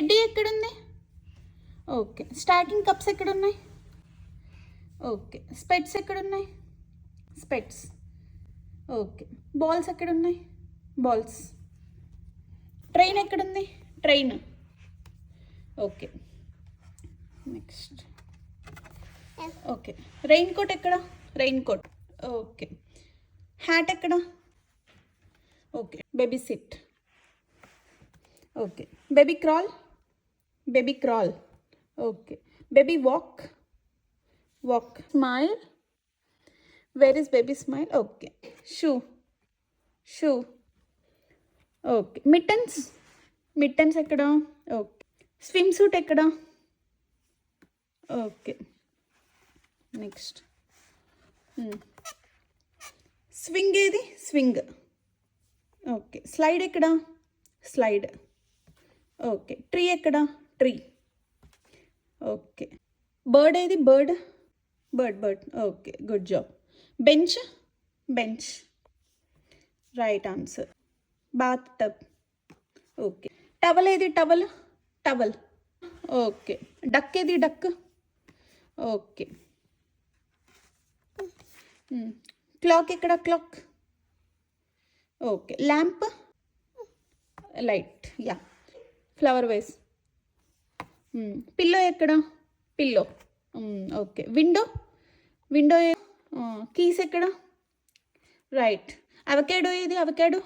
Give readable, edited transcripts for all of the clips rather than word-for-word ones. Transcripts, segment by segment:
Teddy ఎక్కడుంది? Okay. Stacking cups ఎక్కడున్నాయి? Okay. స్పెట్స్ ఎక్కడున్నాయి? స్పెట్స్. ఓకే. బాల్స్ ఎక్కడున్నాయి? బాల్స్. ట్రైన్ ఎక్కడుంది? Train. Okay. Next. Okay. Raincoat ఎక్కడ? Raincoat. ఓకే. హ్యాట్ ఎక్కడ? Okay. Baby sit. Okay. Baby crawl? Baby crawl. Okay. Baby walk? Walk. Smile? Where is baby smile? Okay. Shoe? Shoe. Okay. Mittens? Mittens ఎక్కడ? Okay. Swimsuit ఎక్కడ? Okay. Next. Swing ఏది? Swing. Okay. Slide ఎక్కడ? Slide. Okay. Tree ఎక్కడ? Tree. Okay. Bird ఏది? Bird. Bird. Okay, good job. Bench? Bench. Right answer. Bath tub. Okay. Towel ఏది? Towel. Towel. Okay. Duck ఏది? Duck. Okay. Clock ఎక్కడ? Clock. Okay. Lamp? Light. Yeah. Flower vase. Pillow ఎక్కడ? Pillow. Okay. Window? Window. Keys ఎక్కడ? Right. Avocado ఏది? Avocado.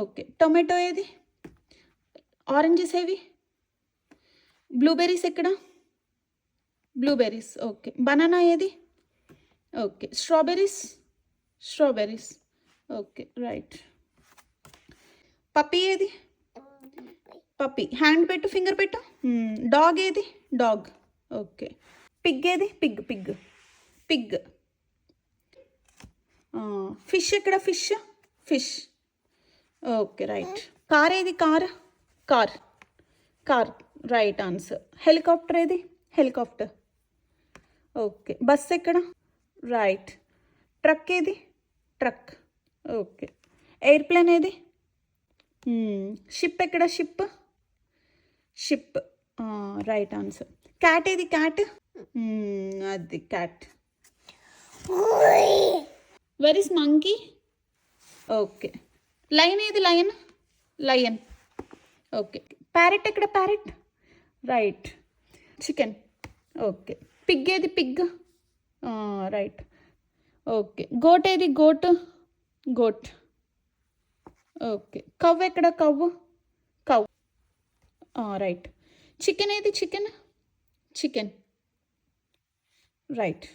Okay. Tomato ఏది? Oranges ఏవి? Blueberries ఎక్కడ? Blueberries. Okay. Banana ఏది? Okay. Strawberries? Strawberries. Okay, right. Puppy ఏది? Puppy. Hand పెట్టు, finger పెట్టు. డాగ్ ఏది? డాగ్. ఓకే. పిగ్ ఏది? పిగ్. పిగ్. పిగ్. ఫిష్ ఎక్కడ? Fish. Fish. Okay, right. Car ఏది? Car. Car. Car. Right answer. Helicopter ఏది? Helicopter. Okay. Bus ఎక్కడ? Right. Truck ఏది? ట్రక్. ఓకే. ఎయిర్ప్లేన్ ఏది? షిప్ ఎక్కడ? Ship. Ship. Right answer. Cat ఏది? Cat. అది cat. Where is monkey? Okay. Lion ఏది? Lion. Lion. Okay. Parrot ఎక్కడ? Parrot. Right. Chicken. Okay. Pig ఏది? పిగ్. రైట్. ఓకే. గోట్ ఏది? Goat. Goat. Okay. Cow ఎక్కడ? కవ్. కవ్. Right. Chicken ఏది? Chicken. Chicken. Right.